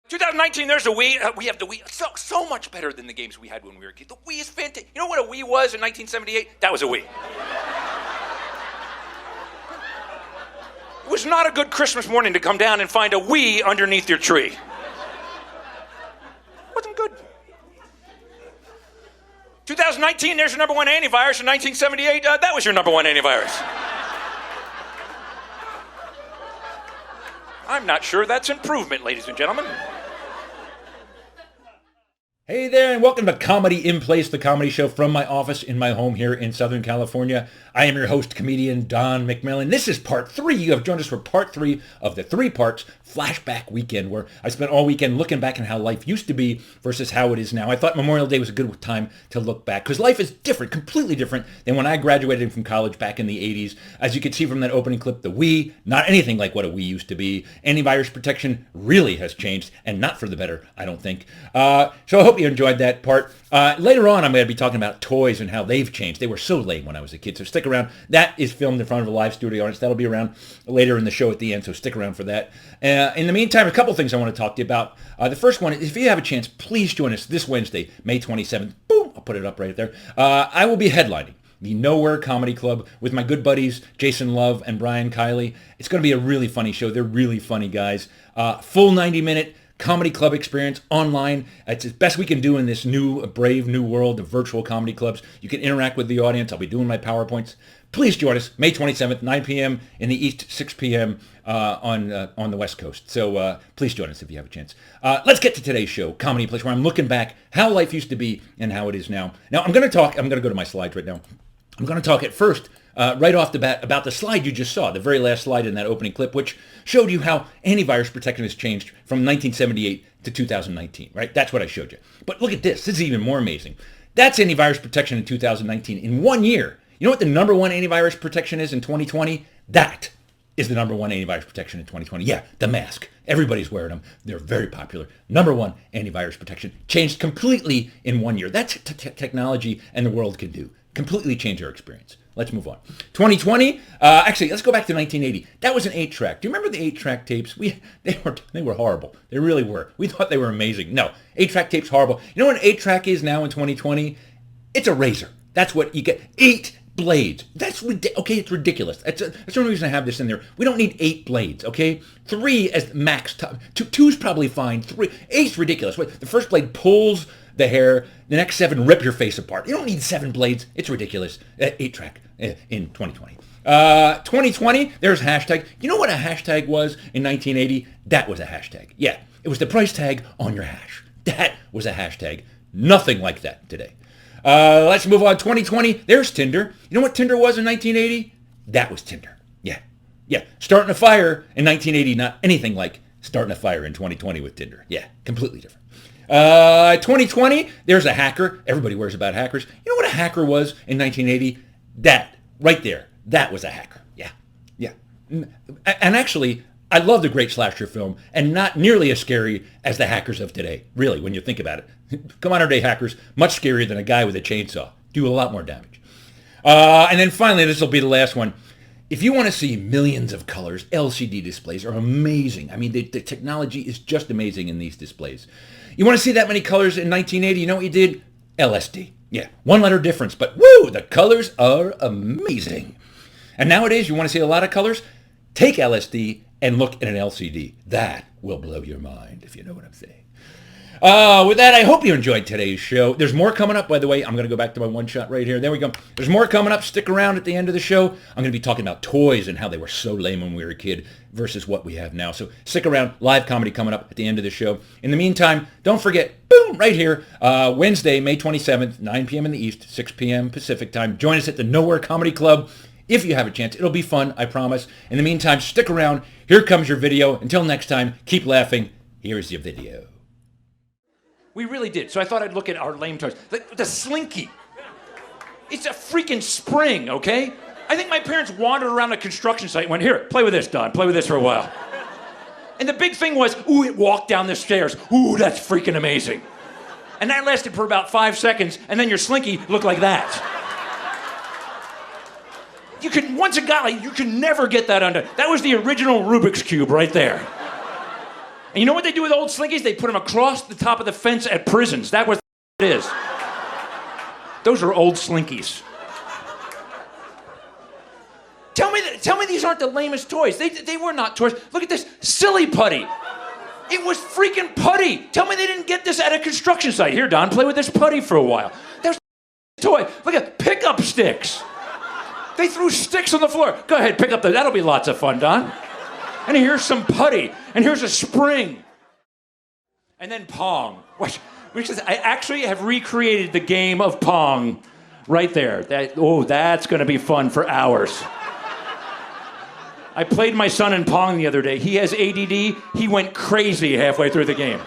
2019, there's a Wii. We have the Wii. So much better than the games we had when we were kids. The Wii is fantastic. You know what a Wii was in 1978? That was a Wii. It was not a good Christmas morning to come down and find a Wii underneath your tree. Wasn't good. 2019, there's your number one antivirus. In 1978, that was your number one antivirus. I'm not sure that's improvement, ladies and gentlemen. Hey there, and welcome to Comedy in Place, the comedy show from my office in my home here in Southern California. I am your host, comedian Don McMillan. This is part 3. You have joined us for part 3 of the 3 parts Flashback Weekend, where I spent all weekend looking back on how life used to be versus how it is now. I thought Memorial Day was a good time to look back, because life is different, completely different than when I graduated from college back in the 80s. As you can see from that opening clip, the Wii, not anything like what a Wii used to be. Antivirus protection really has changed, and not for the better, I don't think. So I hope you enjoyed that part. Later on, I'm going to be talking about toys and how they've changed. They were so lame when I was a kid, so stick around. That is filmed in front of a live studio audience. That'll be around later in the show at the end, so stick around for that. In the meantime, a couple things I want to talk to you about. The first one is, if you have a chance, please join us this Wednesday, May 27th. Boom! I'll put it up right there. I will be headlining the Nowhere Comedy Club with my good buddies Jason Love and Brian Kiley. It's going to be a really funny show. They're really funny guys. Full 90-minute comedy club experience online. It's the best we can do in this brave new world of virtual comedy clubs. You can interact with the audience. I'll be doing my PowerPoints. Please join us May 27th, 9 p.m. in the East, 6 p.m. On the West Coast. So please join us if you have a chance. Let's get to today's show, Comedy Place, where I'm looking back how life used to be and how it is now. Now, I'm going to go to my slides right now. I'm going to talk at first, right off the bat, about the slide you just saw, the very last slide in that opening clip, which showed you how antivirus protection has changed from 1978 to 2019, right? That's what I showed you. But look at this. This is even more amazing. That's antivirus protection in 2019. In 1 year, you know what the number one antivirus protection is in 2020? That is the number one antivirus protection in 2020. Yeah, the mask. Everybody's wearing them. They're very popular. Number one antivirus protection. Changed completely in 1 year. That's technology and the world can do. Completely change our experience. Let's move on. 2020, actually, let's go back to 1980. That was an 8-track. Do you remember the 8-track tapes? They were horrible. They really were. We thought they were amazing. No, 8-track tapes, horrible. You know what an 8-track is now in 2020? It's a razor. That's what you get. 8 blades. That's okay. It's ridiculous. That's the only reason I have this in there. We don't need 8 blades. Okay, 3 as max. 2's probably fine. 8's ridiculous. The first blade pulls the hair. The next 7 rip your face apart. You don't need 7 blades. It's ridiculous. 8-track in 2020. 2020. There's hashtag. You know what a hashtag was in 1980? That was a hashtag. Yeah, it was the price tag on your hash. That was a hashtag. Nothing like that today. Let's move on. 2020, there's Tinder. You know what Tinder was in 1980? That was Tinder. Yeah. Starting a fire in 1980, not anything like starting a fire in 2020 with Tinder. Yeah, completely different. 2020, there's a hacker. Everybody worries about hackers. You know what a hacker was in 1980? That, right there, that was a hacker. Yeah. And actually, I love the great slasher film, and not nearly as scary as the hackers of today, really, when you think about it. Come on, everyday hackers, much scarier than a guy with a chainsaw. Do a lot more damage. And then finally, this will be the last one. If you want to see millions of colors, LCD displays are amazing. I mean, the technology is just amazing in these displays. You want to see that many colors in 1980? You know what you did? LSD. Yeah, 1-letter difference, but woo, the colors are amazing. And nowadays, you want to see a lot of colors? Take LSD and look at an LCD. That will blow your mind, if you know what I'm saying. With that, I hope you enjoyed today's show. There's more coming up, by the way. I'm going to go back to my one shot right here. There we go. There's more coming up. Stick around at the end of the show. I'm going to be talking about toys and how they were so lame when we were a kid versus what we have now. So stick around. Live comedy coming up at the end of the show. In the meantime, don't forget, boom, right here, Wednesday, May 27th, 9 p.m. in the East, 6 p.m. Pacific time. Join us at the Nowhere Comedy Club. If you have a chance, it'll be fun, I promise. In the meantime, stick around. Here comes your video. Until next time, keep laughing. Here's your video. We really did. So I thought I'd look at our lame toys. The Slinky. It's a freaking spring, okay? I think my parents wandered around a construction site and went, here, play with this, Don. Play with this for a while. And the big thing was, ooh, it walked down the stairs. Ooh, that's freaking amazing. And that lasted for about 5 seconds, and then your Slinky looked like that. Once it got like, you can never get that undone. That was the original Rubik's Cube right there. And you know what they do with old slinkies? They put them across the top of the fence at prisons. That was it is. Those are old slinkies. Tell me these aren't the lamest toys. They were not toys. Look at this silly putty. It was freaking putty. Tell me they didn't get this at a construction site. Here, Don, play with this putty for a while. There's a toy. Look at pickup sticks. They threw sticks on the floor. Go ahead, pick up that'll be lots of fun, Don. And here's some putty. And here's a spring. And then Pong. I actually have recreated the game of Pong right there. That's going to be fun for hours. I played my son in Pong the other day. He has ADD. He went crazy halfway through the game.